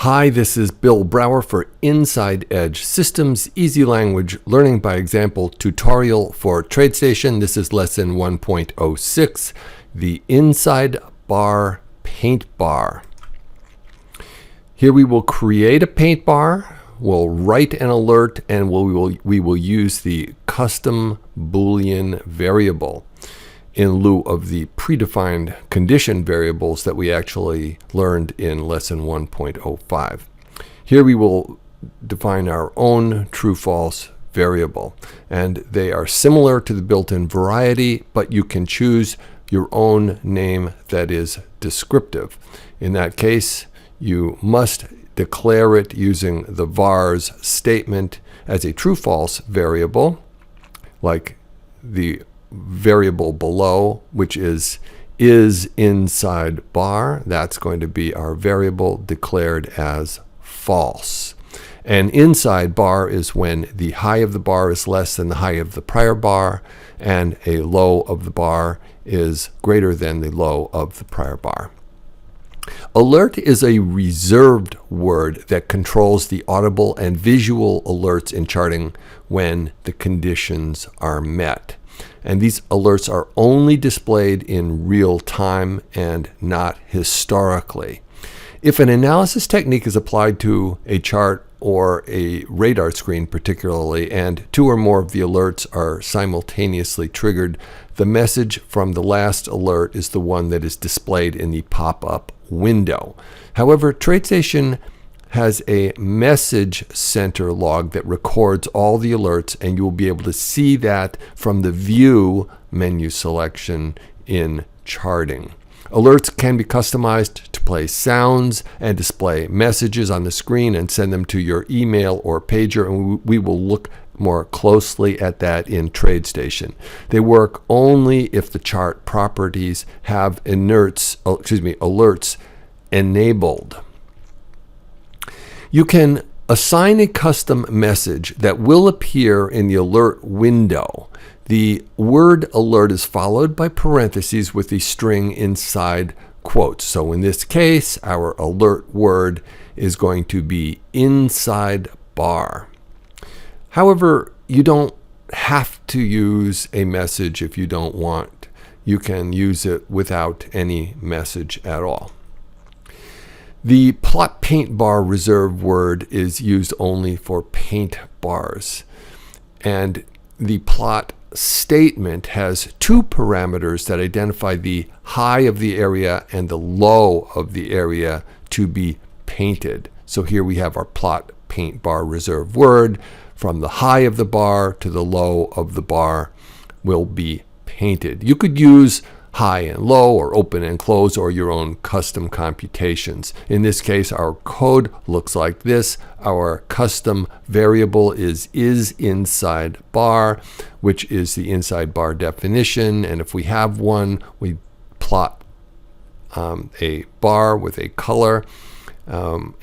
Hi, this is Bill Brower for Inside Edge Systems Easy Language Learning by Example tutorial for TradeStation. This is lesson 1.06, the inside bar paint bar. Here we will create a paint bar, we'll write an alert, and we will use the custom Boolean variable in lieu of the predefined condition variables that we actually learned in lesson 1.05. Here we will define our own true-false variable, and they are similar to the built-in variety, but you can choose your own name that is descriptive. In that case, you must declare it using the var's statement as a true-false variable, like the variable below, which is inside bar. That's going to be our variable declared as false. And inside bar is when the high of the bar is less than the high of the prior bar, and a low of the bar is greater than the low of the prior bar. Alert is a reserved word that controls the audible and visual alerts in charting when the conditions are met. And these alerts are only displayed in real time and not historically. If an analysis technique is applied to a chart or a radar screen particularly, and two or more of the alerts are simultaneously triggered, the message from the last alert is the one that is displayed in the pop-up window. However, TradeStation has a message center log that records all the alerts, and you will be able to see that from the View menu selection in charting. Alerts can be customized to play sounds and display messages on the screen and send them to your email or pager, and we will look more closely at that in TradeStation. They work only if the chart properties have alerts enabled. You can assign a custom message that will appear in the alert window. The word alert is followed by parentheses with the string inside quotes. So in this case, our alert word is going to be inside bar. However, you don't have to use a message if you don't want. You can use it without any message at all. The plot paint bar reserve word is used only for paint bars, and the plot statement has two parameters that identify the high of the area and the low of the area to be painted. So here we have our plot paint bar reserve word. From the high of the bar to the low of the bar will be painted. You could use high and low, or open and close, or your own custom computations. In this case, our code looks like this. Our custom variable is inside bar, which is the inside bar definition. And if we have one, we plot a bar with a color and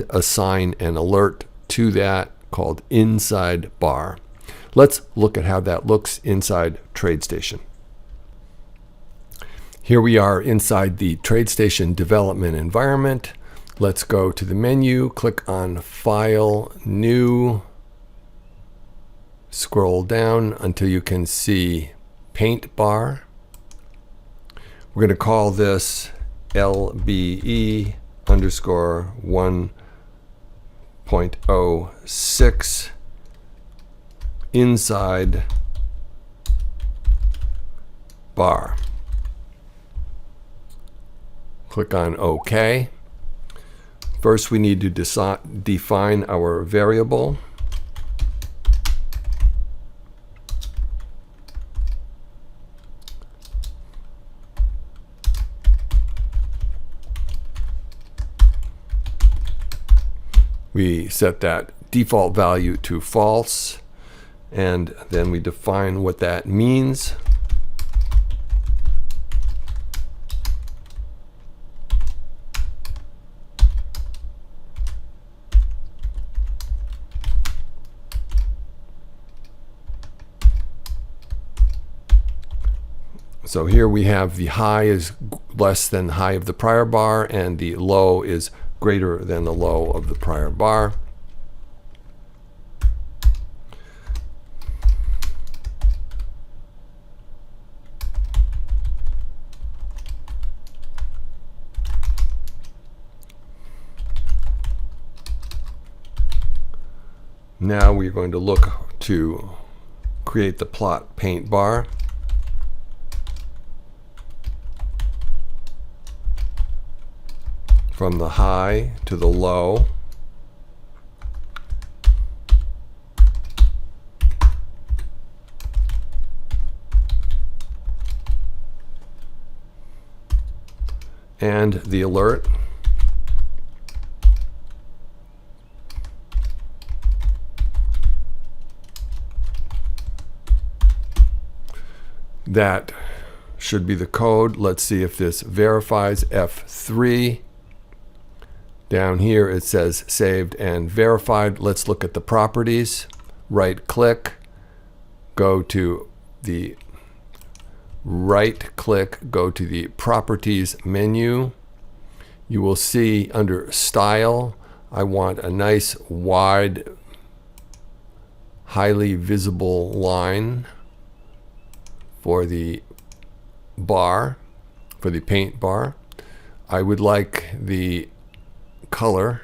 assign an alert to that called inside bar. Let's look at how that looks inside TradeStation. Here we are inside the TradeStation development environment. Let's go to the menu, click on File, New, scroll down until you can see Paint Bar. We're going to call this LBE_1.06 inside bar. Click on OK. First, we need to define our variable. We set that default value to false, and then we define what that means. So here we have the high is less than the high of the prior bar, and the low is greater than the low of the prior bar. Now we're going to look to create the plot paint bar. From the high to the low. And the alert. That should be the code. Let's see if this verifies. F3. Down here it says saved and verified. Let's look at the properties. Right click, go to the properties menu. You will see under style, I want a nice wide, highly visible line for the bar, for the paint bar. I would like the color,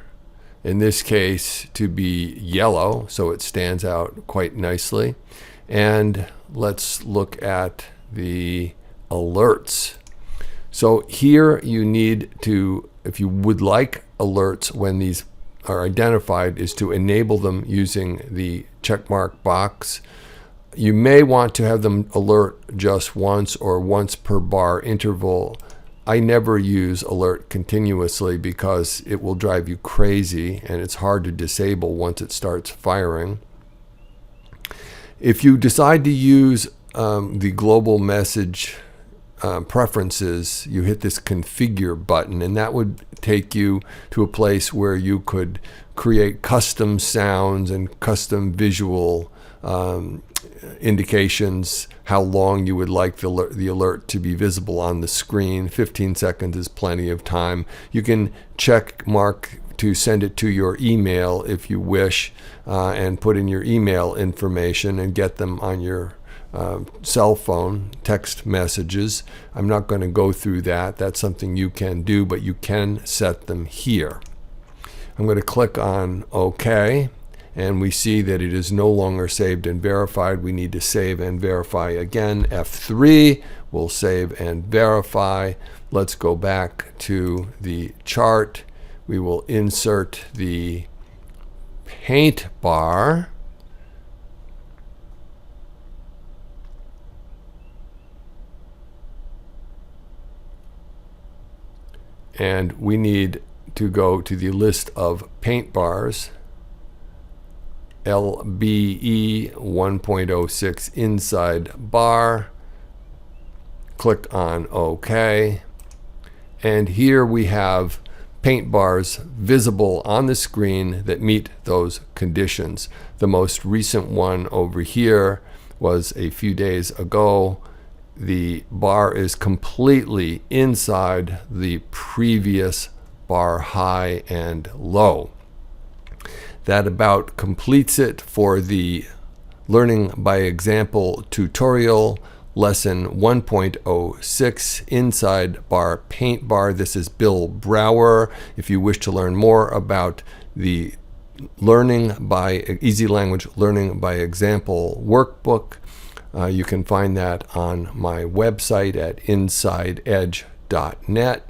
in this case, to be yellow, so it stands out quite nicely. And let's look at the alerts. So here you need to, if you would like alerts when these are identified, is to enable them using the checkmark box. You may want to have them alert just once or once per bar interval. I never use alert continuously because it will drive you crazy and it's hard to disable once it starts firing. If you decide to use the global message preferences, you hit this configure button, and that would take you to a place where you could create custom sounds and custom visual indications, how long you would like the alert to be visible on the screen. 15 seconds is plenty of time. You can check mark to send it to your email if you wish, and put in your email information and get them on your cell phone text messages. I'm not going to go through that. That's something you can do, but you can set them here. I'm going to click on OK, and we see that it is no longer saved and verified. We need to save and verify again. F3 will save and verify. Let's go back to the chart. We will insert the paint bar. And we need to go to the list of paint bars. LBE 1.06 inside bar. Click on OK. And here we have paint bars visible on the screen that meet those conditions. The most recent one over here was a few days ago. The bar is completely inside the previous bar high and low. That about completes it for the Learning by Example tutorial, lesson 1.06, inside bar paint bar. This is Bill Brower. If you wish to learn more about the Easy Language Learning by Example workbook, you can find that on my website at insideedge.net.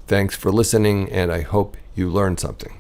Thanks for listening, and I hope you learned something.